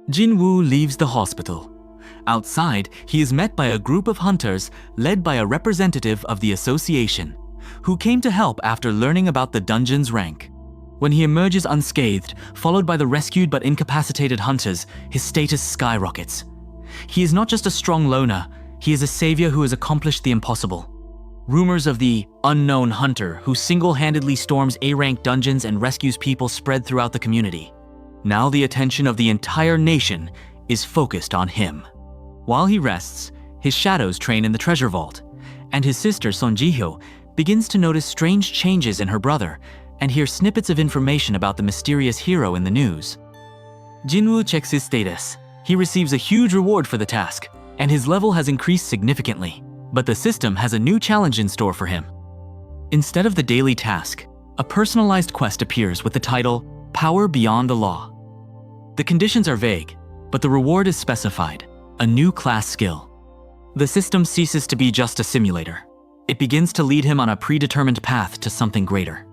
Jin Woo leaves the hospital. Outside, he is met by a group of hunters led by a representative of the association, who came to help after learning about the dungeon's rank. When he emerges unscathed, followed by the rescued but incapacitated hunters, his status skyrockets. He is not just a strong loner, he is a savior who has accomplished the impossible. Rumors of the unknown hunter who single-handedly storms A-rank dungeons and rescues people spread throughout the community. Now the attention of the entire nation is focused on him. While he rests, his shadows train in the treasure vault, and his sister Son Ji-hyo begins to notice strange changes in her brother and hear snippets of information about the mysterious hero in the news. JinWoo checks his status. He receives a huge reward for the task, and his level has increased significantly. But the system has a new challenge in store for him. Instead of the daily task, a personalized quest appears with the title, Power Beyond the Law. The conditions are vague, but the reward is specified, a new class skill. The system ceases to be just a simulator. It begins to lead him on a predetermined path to something greater.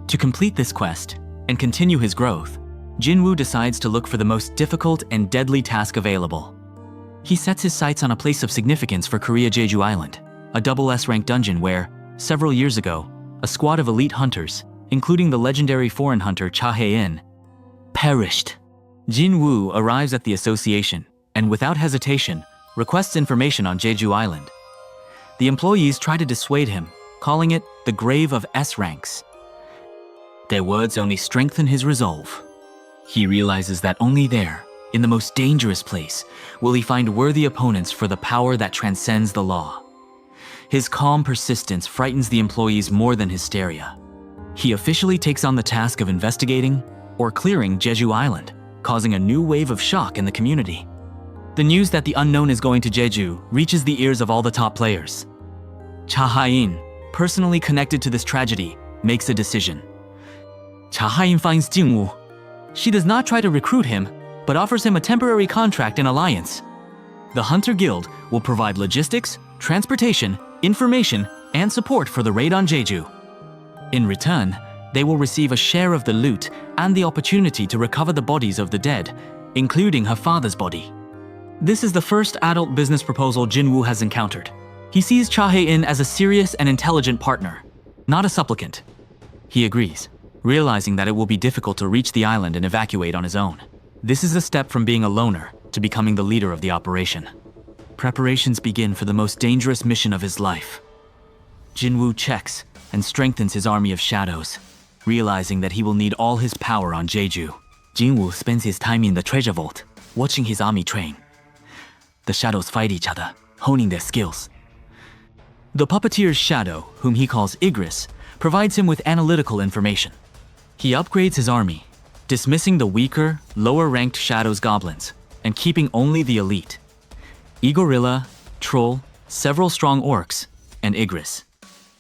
To complete this quest and continue his growth, JinWoo decides to look for the most difficult and deadly task available. He sets his sights on a place of significance for Korea Jeju Island, a double S-rank dungeon where, several years ago, a squad of elite hunters, including the legendary foreign hunter Cha Hae-in, perished. Jin Woo arrives at the association and, without hesitation, requests information on Jeju Island. The employees try to dissuade him, calling it the grave of S-ranks. Their words only strengthen his resolve. He realizes that only there, in the most dangerous place, will he find worthy opponents for the power that transcends the law. His calm persistence frightens the employees more than hysteria. He officially takes on the task of investigating or clearing Jeju Island, causing a new wave of shock in the community. The news that the unknown is going to Jeju reaches the ears of all the top players. Cha Hae-in, personally connected to this tragedy, makes a decision. Cha Hae-in finds Jin Woo. She does not try to recruit him, but offers him a temporary contract in alliance. The Hunter Guild will provide logistics, transportation, information, and support for the raid on Jeju. In return, they will receive a share of the loot and the opportunity to recover the bodies of the dead, including her father's body. This is the first adult business proposal Jin Woo has encountered. He sees Cha Hae-in as a serious and intelligent partner, not a supplicant. He agrees, realizing that it will be difficult to reach the island and evacuate on his own. This is a step from being a loner to becoming the leader of the operation. Preparations begin for the most dangerous mission of his life. Jin Woo checks and strengthens his army of shadows, realizing that he will need all his power on Jeju. Jin Woo spends his time in the treasure vault, watching his army train. The shadows fight each other, honing their skills. The puppeteer's shadow, whom he calls Igris, provides him with analytical information. He upgrades his army, dismissing the weaker, lower-ranked shadows goblins, and keeping only the elite. Igorilla, Troll, several strong orcs, and Igris.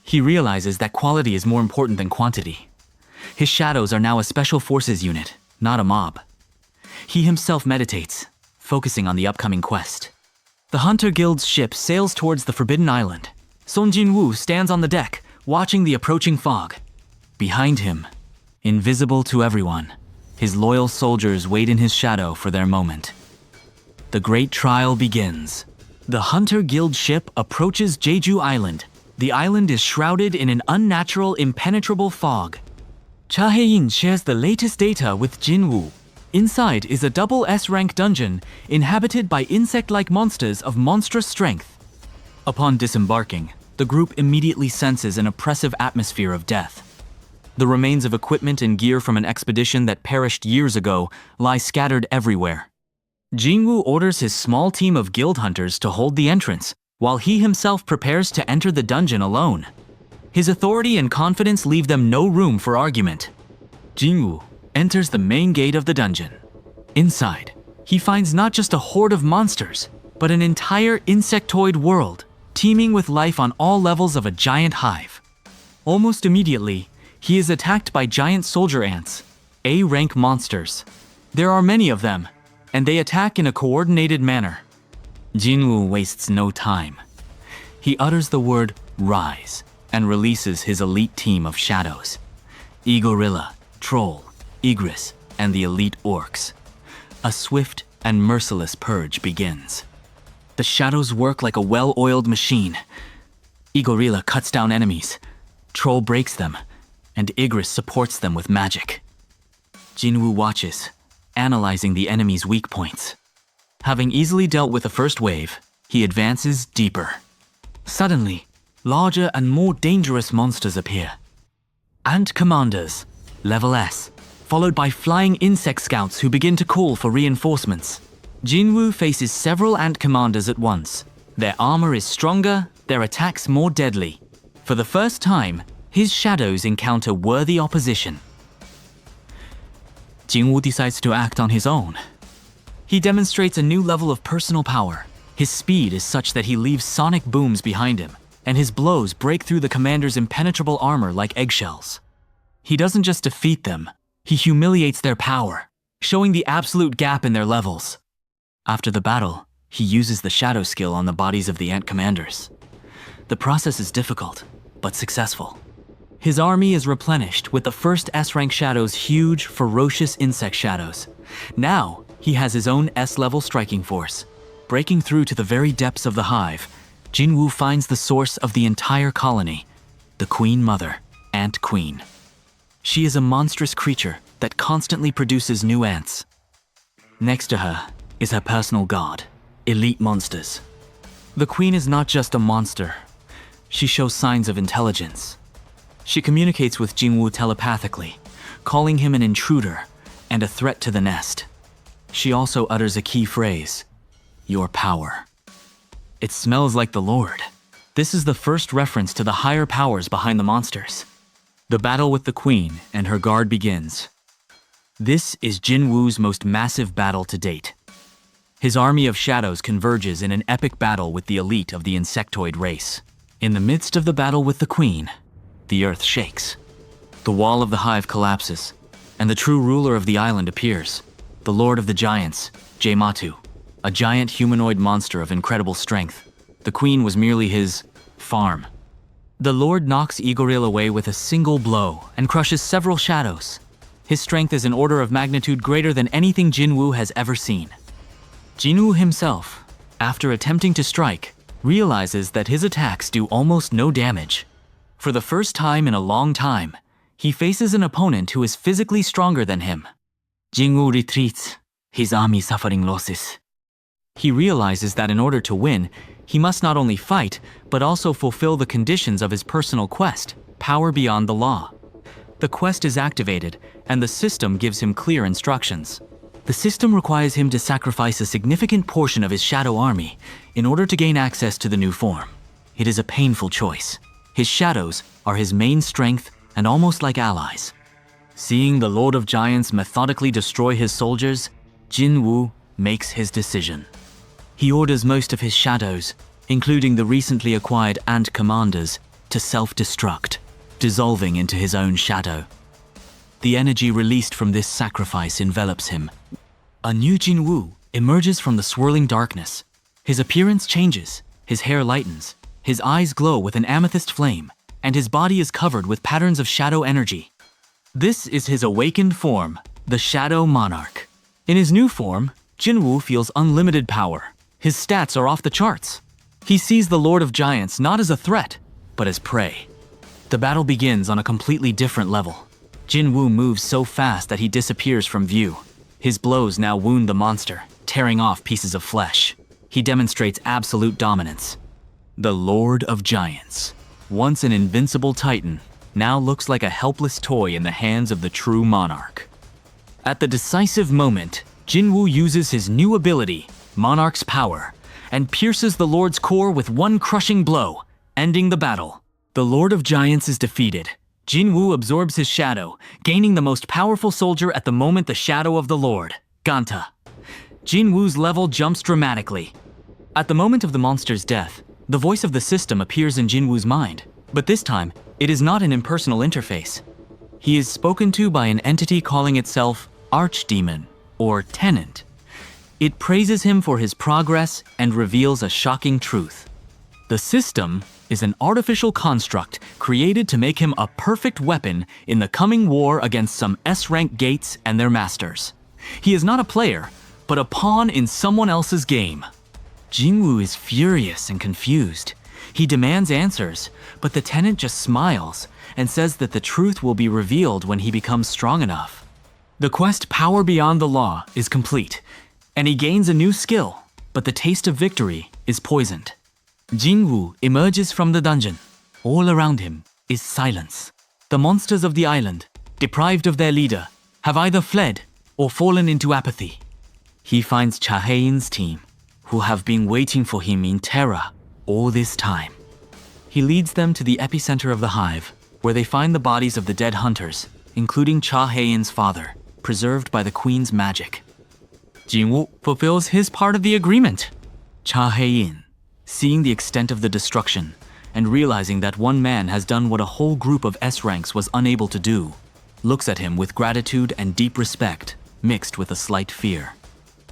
He realizes that quality is more important than quantity. His shadows are now a special forces unit, not a mob. He himself meditates, focusing on the upcoming quest. The Hunter Guild's ship sails towards the Forbidden Island. Son Jin-woo stands on the deck, watching the approaching fog. Behind him, invisible to everyone, his loyal soldiers wait in his shadow for their moment. The great trial begins. The Hunter Guild ship approaches Jeju Island. The island is shrouded in an unnatural, impenetrable fog. Cha Hae-in shares the latest data with Jin Woo. Inside is a double S-rank dungeon inhabited by insect-like monsters of monstrous strength. Upon disembarking, the group immediately senses an oppressive atmosphere of death. The remains of equipment and gear from an expedition that perished years ago lie scattered everywhere. JinWoo orders his small team of guild hunters to hold the entrance, while he himself prepares to enter the dungeon alone. His authority and confidence leave them no room for argument. JinWoo enters the main gate of the dungeon. Inside, he finds not just a horde of monsters, but an entire insectoid world, teeming with life on all levels of a giant hive. Almost immediately, he is attacked by giant soldier ants, A-rank monsters. There are many of them, and they attack in a coordinated manner. JinWoo wastes no time. He utters the word "Rise" and releases his elite team of shadows. Igorilla, Troll, Igris, and the elite orcs. A swift, and merciless purge begins. The shadows work like a well-oiled machine. Igorilla cuts down enemies, Troll breaks them, and Igris supports them with magic. JinWoo watches, analyzing the enemy's weak points. Having easily dealt with the first wave, he advances deeper. Suddenly, larger and more dangerous monsters appear. Ant commanders, level S, followed by flying insect scouts who begin to call for reinforcements. JinWoo faces several ant commanders at once. Their armor is stronger, their attacks more deadly. For the first time, his shadows encounter worthy opposition. JinWoo decides to act on his own. He demonstrates a new level of personal power. His speed is such that he leaves sonic booms behind him, and his blows break through the commander's impenetrable armor like eggshells. He doesn't just defeat them, he humiliates their power, showing the absolute gap in their levels. After the battle, he uses the shadow skill on the bodies of the ant commanders. The process is difficult, but successful. His army is replenished with the first S-rank shadow's huge, ferocious insect shadows. Now, he has his own S-level striking force. Breaking through to the very depths of the hive, JinWoo finds the source of the entire colony, the Queen Mother, Ant Queen. She is a monstrous creature that constantly produces new ants. Next to her is her personal guard, elite monsters. The Queen is not just a monster. She shows signs of intelligence. She communicates with JinWoo telepathically, calling him an intruder and a threat to the nest. She also utters a key phrase, "Your power." It smells like the Lord. This is the first reference to the higher powers behind the monsters. The battle with the Queen and her guard begins. This is JinWoo's most massive battle to date. His army of shadows converges in an epic battle with the elite of the insectoid race. In the midst of the battle with the Queen, the earth shakes. The wall of the hive collapses, and the true ruler of the island appears, the Lord of the Giants, Jaematu, a giant humanoid monster of incredible strength. The Queen was merely his farm. The Lord knocks Igoril away with a single blow and crushes several shadows. His strength is an order of magnitude greater than anything JinWoo has ever seen. JinWoo himself, after attempting to strike, realizes that his attacks do almost no damage. For the first time in a long time, he faces an opponent who is physically stronger than him. JinWoo retreats, his army suffering losses. He realizes that in order to win, he must not only fight, but also fulfill the conditions of his personal quest, power beyond the law. The quest is activated, and the system gives him clear instructions. The system requires him to sacrifice a significant portion of his shadow army in order to gain access to the new form. It is a painful choice. His shadows are his main strength and almost like allies. Seeing the Lord of Giants methodically destroy his soldiers, JinWoo makes his decision. He orders most of his shadows, including the recently acquired ant commanders, to self-destruct, dissolving into his own shadow. The energy released from this sacrifice envelops him. A new JinWoo emerges from the swirling darkness. His appearance changes, his hair lightens, his eyes glow with an amethyst flame, and his body is covered with patterns of shadow energy. This is his awakened form, the Shadow Monarch. In his new form, JinWoo feels unlimited power. His stats are off the charts. He sees the Lord of Giants not as a threat, but as prey. The battle begins on a completely different level. JinWoo moves so fast that he disappears from view. His blows now wound the monster, tearing off pieces of flesh. He demonstrates absolute dominance. The Lord of Giants, once an invincible titan, now looks like a helpless toy in the hands of the true monarch. At the decisive moment, JinWoo uses his new ability, Monarch's Power, and pierces the Lord's core with one crushing blow, ending the battle. The Lord of Giants is defeated. JinWoo absorbs his shadow, gaining the most powerful soldier at the moment, the shadow of the Lord, Ganta. JinWoo's level jumps dramatically. At the moment of the monster's death, the voice of the system appears in JinWoo's mind, but this time, it is not an impersonal interface. He is spoken to by an entity calling itself Archdemon, or Tenant. It praises him for his progress and reveals a shocking truth. The system is an artificial construct created to make him a perfect weapon in the coming war against some S-rank gates and their masters. He is not a player, but a pawn in someone else's game. JinWoo is furious and confused. He demands answers, but the tenant just smiles and says that the truth will be revealed when he becomes strong enough. The quest Power Beyond the Law is complete, and he gains a new skill, but the taste of victory is poisoned. JinWoo emerges from the dungeon. All around him is silence. The monsters of the island, deprived of their leader, have either fled or fallen into apathy. He finds Cha Hae-in's team, who have been waiting for him in terror all this time. He leads them to the epicenter of the hive, where they find the bodies of the dead hunters, including Cha Hae-in's father, preserved by the queen's magic. JinWoo fulfills his part of the agreement. Cha Hae-in, seeing the extent of the destruction and realizing that one man has done what a whole group of S ranks was unable to do, looks at him with gratitude and deep respect, mixed with a slight fear.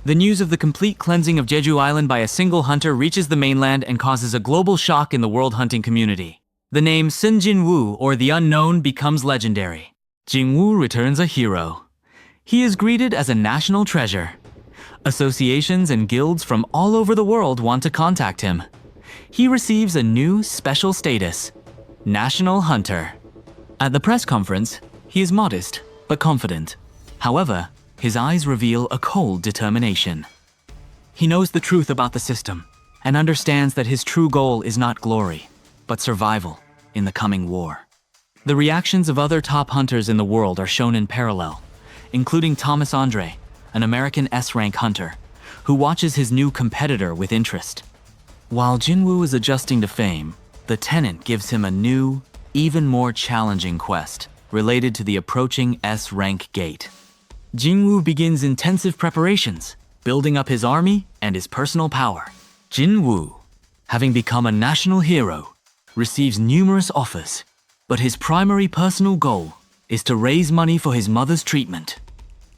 The news of the complete cleansing of Jeju Island by a single hunter reaches the mainland and causes a global shock in the world hunting community. The name Jin Woo, or the Unknown, becomes legendary. JinWoo returns a hero. He is greeted as a national treasure. Associations and guilds from all over the world want to contact him. He receives a new special status, National Hunter. At the press conference, he is modest but confident. However, his eyes reveal a cold determination. He knows the truth about the system and understands that his true goal is not glory, but survival in the coming war. The reactions of other top hunters in the world are shown in parallel, including Thomas Andre, an American S-rank hunter, who watches his new competitor with interest. While JinWoo is adjusting to fame, the tenant gives him a new, even more challenging quest related to the approaching S-rank gate. JinWoo begins intensive preparations, building up his army and his personal power. JinWoo, having become a national hero, receives numerous offers, but his primary personal goal is to raise money for his mother's treatment.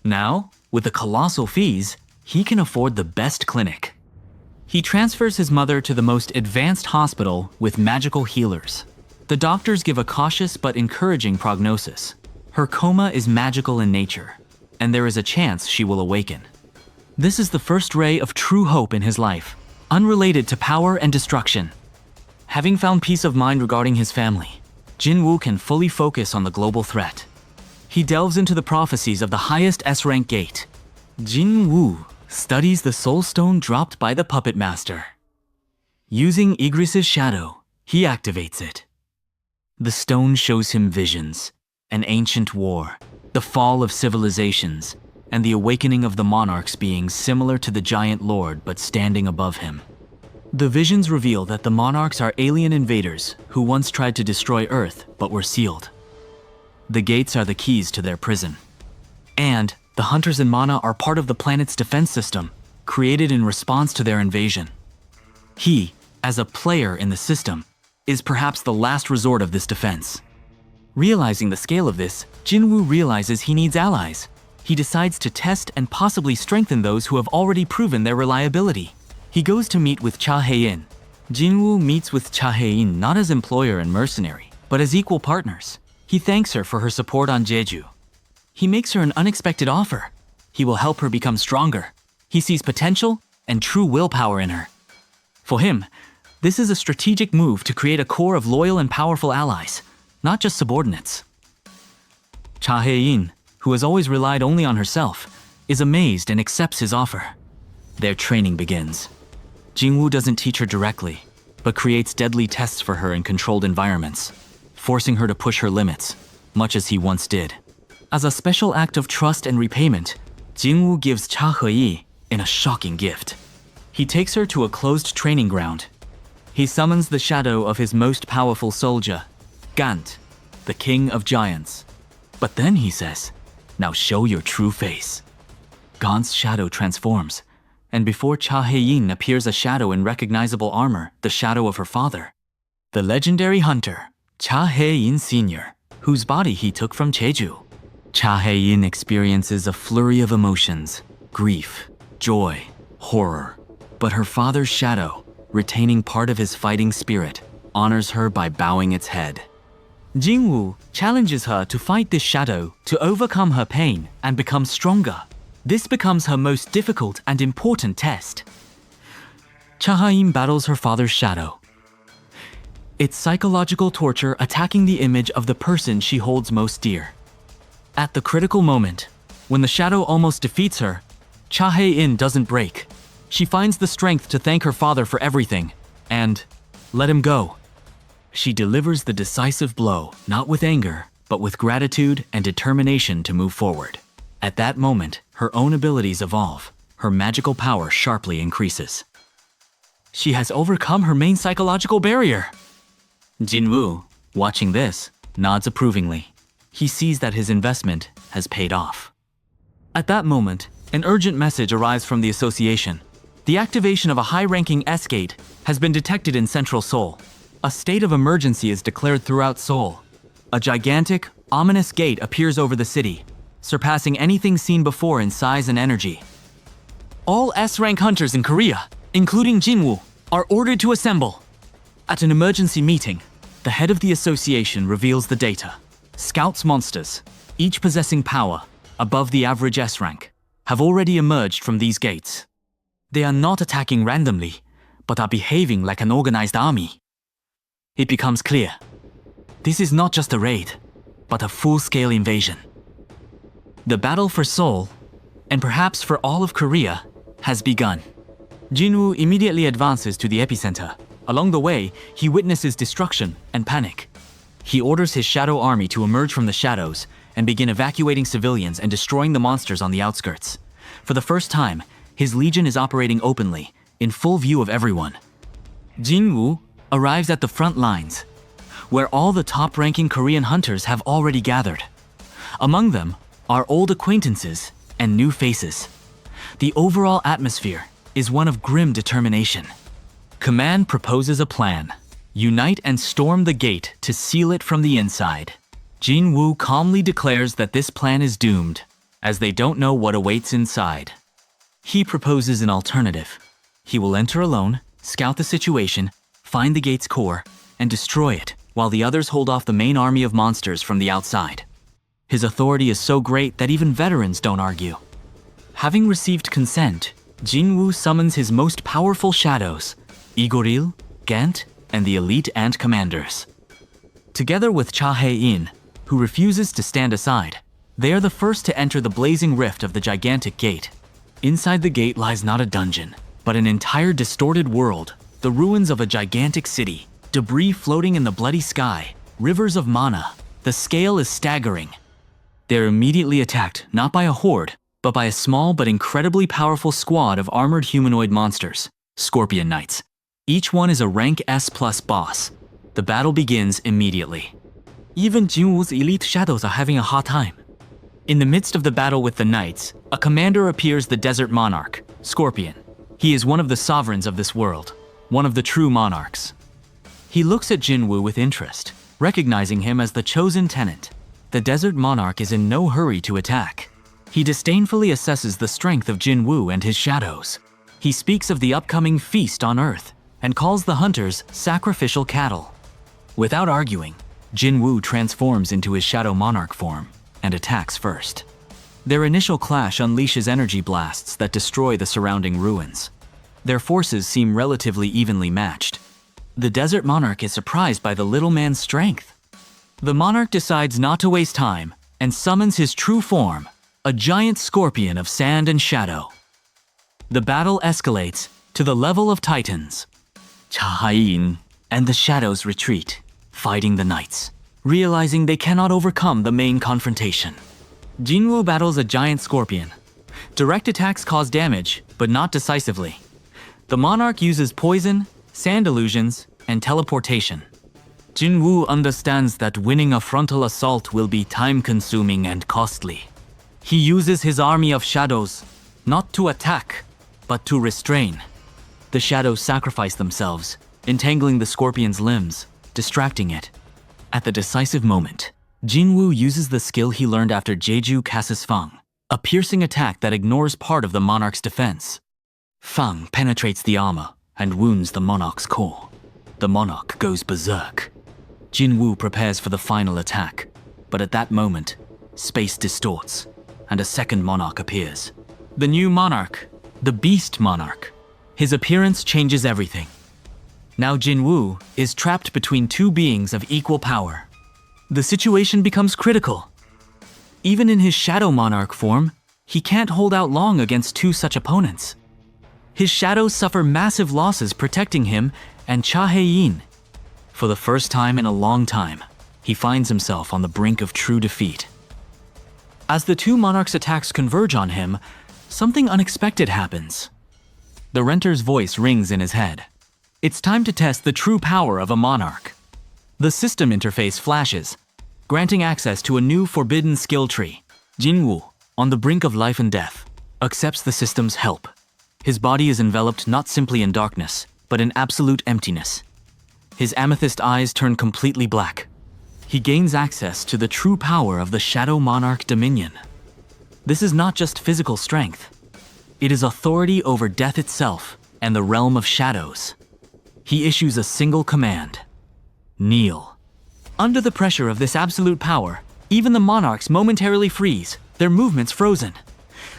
Now, with the colossal fees, he can afford the best clinic. He transfers his mother to the most advanced hospital with magical healers. The doctors give a cautious but encouraging prognosis. Her coma is magical in nature, and there is a chance she will awaken. This is the first ray of true hope in his life, unrelated to power and destruction. Having found peace of mind regarding his family, JinWoo can fully focus on the global threat. He delves into the prophecies of the highest S-rank gate. JinWoo studies the soul stone dropped by the puppet master. Using Igris's shadow, he activates it. The stone shows him visions, an ancient war, the fall of civilizations, and the awakening of the monarchs being similar to the giant lord but standing above him. The visions reveal that the monarchs are alien invaders who once tried to destroy Earth but were sealed. The gates are the keys to their prison. And the hunters in Mana are part of the planet's defense system, created in response to their invasion. He, as a player in the system, is perhaps the last resort of this defense. Realizing the scale of this, JinWoo realizes he needs allies. He decides to test and possibly strengthen those who have already proven their reliability. He goes to meet with Cha Hae-in. JinWoo meets with Cha Hae-in not as employer and mercenary, but as equal partners. He thanks her for her support on Jeju. He makes her an unexpected offer. He will help her become stronger. He sees potential and true willpower in her. For him, this is a strategic move to create a core of loyal and powerful allies, not just subordinates. Cha Hae-in, who has always relied only on herself, is amazed and accepts his offer. Their training begins. JinWoo doesn't teach her directly, but creates deadly tests for her in controlled environments, forcing her to push her limits, much as he once did. As a special act of trust and repayment, JinWoo gives Cha Hae-in a shocking gift. He takes her to a closed training ground. He summons the shadow of his most powerful soldier, Gant, the king of giants. But then he says, "Now show your true face." Gant's shadow transforms, and before Cha Hae-in appears a shadow in recognizable armor, the shadow of her father, the legendary hunter, Cha Hae-in Sr., whose body he took from Jeju. Cha Hae-in experiences a flurry of emotions, grief, joy, horror. But her father's shadow, retaining part of his fighting spirit, honors her by bowing its head. JinWoo challenges her to fight this shadow to overcome her pain and become stronger. This becomes her most difficult and important test. Cha-Hain battles her father's shadow. It's psychological torture attacking the image of the person she holds most dear. At the critical moment, when the shadow almost defeats her, Cha-Hain doesn't break. She finds the strength to thank her father for everything and let him go. She delivers the decisive blow, not with anger, but with gratitude and determination to move forward. At that moment, her own abilities evolve. Her magical power sharply increases. She has overcome her main psychological barrier. Jin Woo, watching this, nods approvingly. He sees that his investment has paid off. At that moment, an urgent message arrives from the association. The activation of a high-ranking S-gate has been detected in Central Seoul. A state of emergency is declared throughout Seoul. A gigantic, ominous gate appears over the city, surpassing anything seen before in size and energy. All S-rank hunters in Korea, including Jin Woo, are ordered to assemble. At an emergency meeting, the head of the association reveals the data. Scouts monsters, each possessing power above the average S rank, have already emerged from these gates. They are not attacking randomly, but are behaving like an organized army. It becomes clear. This is not just a raid, but a full-scale invasion. The battle for Seoul, and perhaps for all of Korea, has begun. JinWoo immediately advances to the epicenter. Along the way, he witnesses destruction and panic. He orders his shadow army to emerge from the shadows and begin evacuating civilians and destroying the monsters on the outskirts. For the first time, his legion is operating openly, in full view of everyone. JinWoo arrives at the front lines, where all the top-ranking Korean hunters have already gathered. Among them are old acquaintances and new faces. The overall atmosphere is one of grim determination. Command proposes a plan. Unite and storm the gate to seal it from the inside. Jin Woo calmly declares that this plan is doomed, as they don't know what awaits inside. He proposes an alternative. He will enter alone, scout the situation, find the gate's core, and destroy it, while the others hold off the main army of monsters from the outside. His authority is so great that even veterans don't argue. Having received consent, Jin Woo summons his most powerful shadows, Igoril, Gant, and the elite ant commanders. Together with Cha-Hain, who refuses to stand aside, they are the first to enter the blazing rift of the gigantic gate. Inside the gate lies not a dungeon, but an entire distorted world, the ruins of a gigantic city, debris floating in the bloody sky, rivers of mana. The scale is staggering. They're immediately attacked not by a horde, but by a small but incredibly powerful squad of armored humanoid monsters, Scorpion Knights. Each one is a rank S+ boss. The battle begins immediately. Even JinWoo's elite shadows are having a hard time. In the midst of the battle with the Knights, a commander appears, the Desert Monarch, Scorpion. He is one of the sovereigns of this world, one of the true monarchs. He looks at JinWoo with interest, recognizing him as the chosen tenant. The Desert Monarch is in no hurry to attack. He disdainfully assesses the strength of JinWoo and his shadows. He speaks of the upcoming feast on Earth and calls the hunters sacrificial cattle. Without arguing, JinWoo transforms into his Shadow Monarch form and attacks first. Their initial clash unleashes energy blasts that destroy the surrounding ruins. Their forces seem relatively evenly matched. The Desert Monarch is surprised by the little man's strength. The monarch decides not to waste time and summons his true form, a giant scorpion of sand and shadow. The battle escalates to the level of titans. Cha-Hain and the shadows retreat, fighting the knights, realizing they cannot overcome the main confrontation. JinWoo battles a giant scorpion. Direct attacks cause damage, but not decisively. The monarch uses poison, sand illusions, and teleportation. JinWoo understands that winning a frontal assault will be time-consuming and costly. He uses his army of shadows, not to attack, but to restrain. The shadows sacrifice themselves, entangling the scorpion's limbs, distracting it. At the decisive moment, JinWoo uses the skill he learned after Jeju casts Fang, a piercing attack that ignores part of the monarch's defense. Fang penetrates the armor and wounds the monarch's core. The monarch goes berserk. JinWoo prepares for the final attack, but at that moment, space distorts, and a second monarch appears. The new monarch, the Beast Monarch. His appearance changes everything. Now Jin Woo is trapped between two beings of equal power. The situation becomes critical. Even in his Shadow Monarch form, he can't hold out long against two such opponents. His shadows suffer massive losses protecting him and Cha Hae-in. For the first time in a long time, he finds himself on the brink of true defeat. As the two monarchs' attacks converge on him, something unexpected happens. The renter's voice rings in his head. It's time to test the true power of a monarch. The system interface flashes, granting access to a new forbidden skill tree. Jin Woo, on the brink of life and death, accepts the system's help. His body is enveloped not simply in darkness, but in absolute emptiness. His amethyst eyes turn completely black. He gains access to the true power of the Shadow Monarch Dominion. This is not just physical strength. It is authority over death itself and the realm of shadows. He issues a single command: kneel. Under the pressure of this absolute power, even the monarchs momentarily freeze, their movements frozen.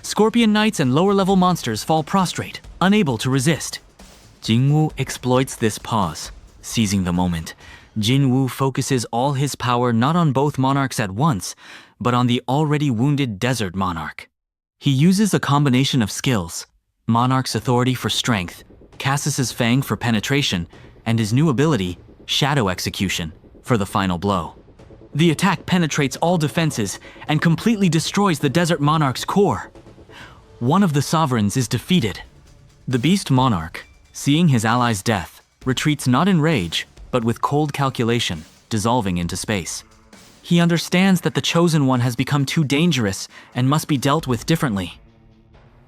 Scorpion Knights and lower-level monsters fall prostrate, unable to resist. JinWoo exploits this pause. Seizing the moment, JinWoo focuses all his power not on both monarchs at once, but on the already wounded Desert Monarch. He uses a combination of skills: Monarch's authority for strength, Cassis's Fang for penetration, and his new ability, Shadow Execution, for the final blow. The attack penetrates all defenses and completely destroys the Desert Monarch's core. One of the sovereigns is defeated. The Beast Monarch, seeing his ally's death, retreats not in rage, but with cold calculation, dissolving into space. He understands that the Chosen One has become too dangerous and must be dealt with differently.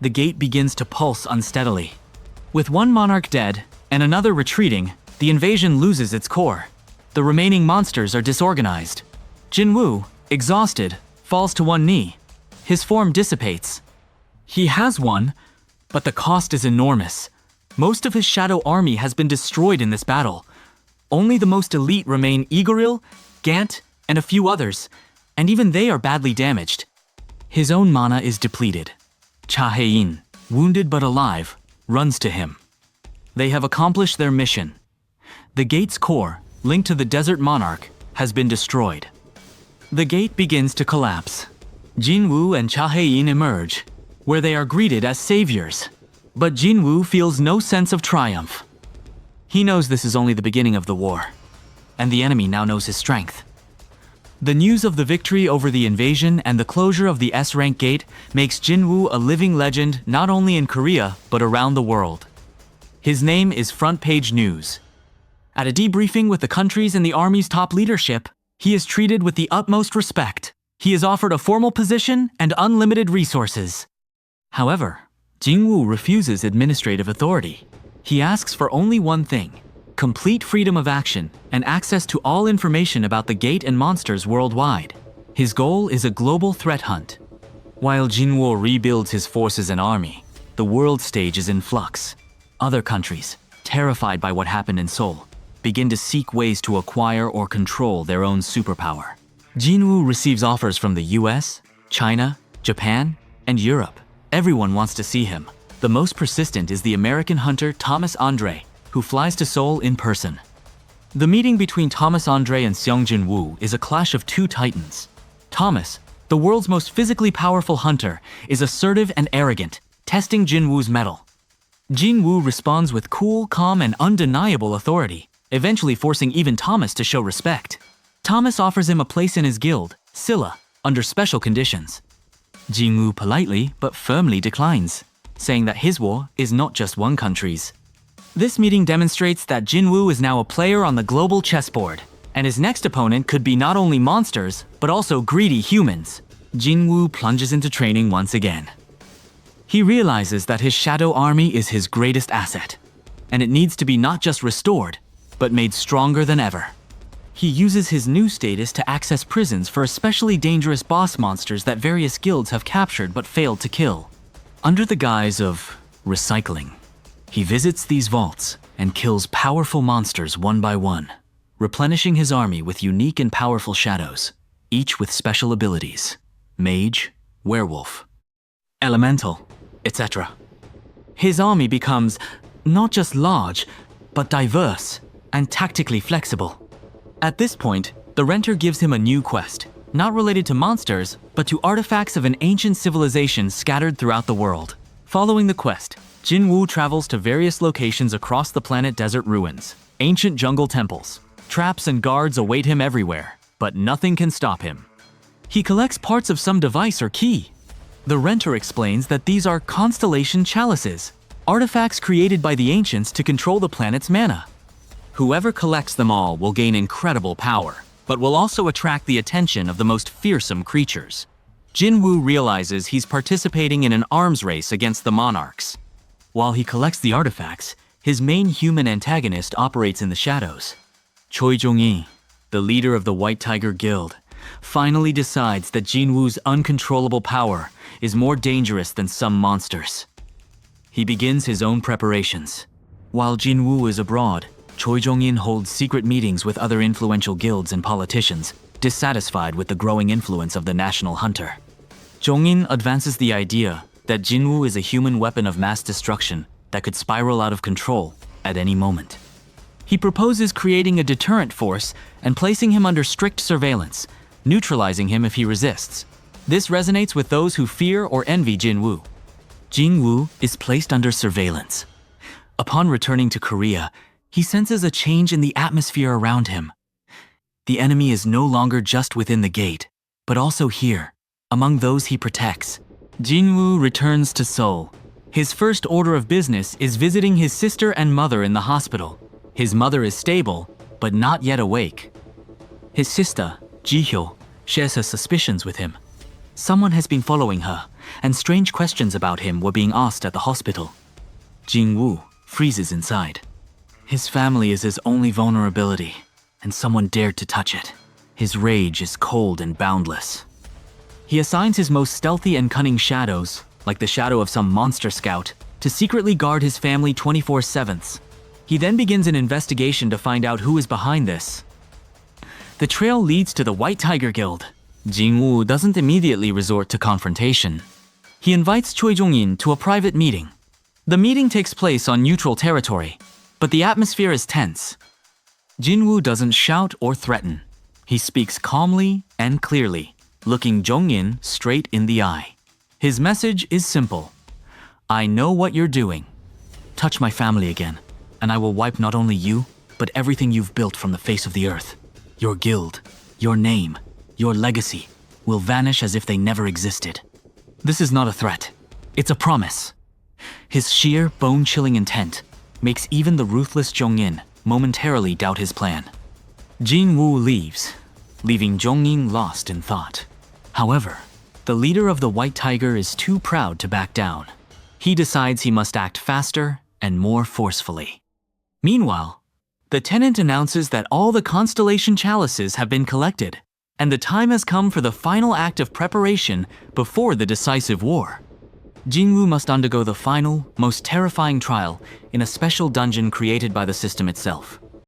The gate begins to pulse unsteadily. With one monarch dead and another retreating, the invasion loses its core. The remaining monsters are disorganized. Jin Woo, exhausted, falls to one knee. His form dissipates. He has won, but the cost is enormous. Most of his shadow army has been destroyed in this battle. Only the most elite remain: Igoril, Gant, and a few others, and even they are badly damaged. His own mana is depleted. Cha Hae-in, wounded but alive, runs to him. They have accomplished their mission. The gate's core, linked to the Desert Monarch, has been destroyed. The gate begins to collapse. Jin Woo and Cha Hae-in emerge, where they are greeted as saviors. But Jin Woo feels no sense of triumph. He knows this is only the beginning of the war, and the enemy now knows his strength. The news of the victory over the invasion and the closure of the S-rank gate makes Jin Woo a living legend not only in Korea, but around the world. His name is front page news. At a debriefing with the country's and the army's top leadership, he is treated with the utmost respect. He is offered a formal position and unlimited resources. However, JinWoo refuses administrative authority. He asks for only one thing: complete freedom of action and access to all information about the gate and monsters worldwide. His goal is a global threat hunt. While JinWoo rebuilds his forces and army, the world stage is in flux. Other countries, terrified by what happened in Seoul, begin to seek ways to acquire or control their own superpower. JinWoo receives offers from the US, China, Japan, and Europe. Everyone wants to see him. The most persistent is the American hunter Thomas Andre, who flies to Seoul in person. The meeting between Thomas Andre and Jin Woo is a clash of two titans. Thomas, the world's most physically powerful hunter, is assertive and arrogant, testing Jin Woo's mettle. Jin Woo responds with cool, calm, and undeniable authority, eventually forcing even Thomas to show respect. Thomas offers him a place in his guild, Scylla, under special conditions. Jin Woo politely but firmly declines, saying that his war is not just one country's. This meeting demonstrates that Jin Woo is now a player on the global chessboard, and his next opponent could be not only monsters, but also greedy humans. Jin Woo plunges into training once again. He realizes that his shadow army is his greatest asset, and it needs to be not just restored, but made stronger than ever. He uses his new status to access prisons for especially dangerous boss monsters that various guilds have captured but failed to kill. Under the guise of recycling, he visits these vaults and kills powerful monsters one by one, replenishing his army with unique and powerful shadows, each with special abilities: mage, werewolf, elemental, etc. His army becomes not just large, but diverse and tactically flexible. At this point, the renter gives him a new quest, not related to monsters, but to artifacts of an ancient civilization scattered throughout the world. Following the quest, Jin Woo travels to various locations across the planet desert ruins, ancient jungle temples. Traps and guards await him everywhere, but nothing can stop him. He collects parts of some device or key. The renter explains that these are constellation chalices, artifacts created by the ancients to control the planet's mana. Whoever collects them all will gain incredible power, but will also attract the attention of the most fearsome creatures. Jin Woo realizes he's participating in an arms race against the monarchs. While he collects the artifacts, his main human antagonist operates in the shadows. Choi Jong-i, the leader of the White Tiger Guild, finally decides that Jin Woo's uncontrollable power is more dangerous than some monsters. He begins his own preparations. While Jin Woo is abroad, Choi Jong-in holds secret meetings with other influential guilds and politicians, dissatisfied with the growing influence of the national hunter. Jong-in advances the idea that Jin Woo is a human weapon of mass destruction that could spiral out of control at any moment. He proposes creating a deterrent force and placing him under strict surveillance, neutralizing him if he resists. This resonates with those who fear or envy Jin Woo. Jin Woo is placed under surveillance. Upon returning to Korea, he senses a change in the atmosphere around him. The enemy is no longer just within the gate, but also here, among those he protects. Jin Woo returns to Seoul. His first order of business is visiting his sister and mother in the hospital. His mother is stable, but not yet awake. His sister, Ji-hyo, shares her suspicions with him. Someone has been following her, and strange questions about him were being asked at the hospital. Jin Woo freezes inside. His family is his only vulnerability, and someone dared to touch it. His rage is cold and boundless. He assigns his most stealthy and cunning shadows, like the shadow of some monster scout, to secretly guard his family 24/7. He then begins an investigation to find out who is behind this. The trail leads to the White Tiger Guild. Jin Woo doesn't immediately resort to confrontation. He invites Choi Jong-in to a private meeting. The meeting takes place on neutral territory, but the atmosphere is tense. Jin Woo doesn't shout or threaten. He speaks calmly and clearly, looking Jong-in straight in the eye. His message is simple. I know what you're doing. Touch my family again, and I will wipe not only you, but everything you've built from the face of the earth. Your guild, your name, your legacy will vanish as if they never existed. This is not a threat. It's a promise. His sheer, bone-chilling intent makes even the ruthless Jong-in momentarily doubt his plan. Jin Woo leaves, leaving Jong-in lost in thought. However, the leader of the White Tiger is too proud to back down. He decides he must act faster and more forcefully. Meanwhile, the tenant announces that all the constellation chalices have been collected, and the time has come for the final act of preparation before the decisive war. Jin Woo must undergo the final, most terrifying trial in a special dungeon created by the system itself.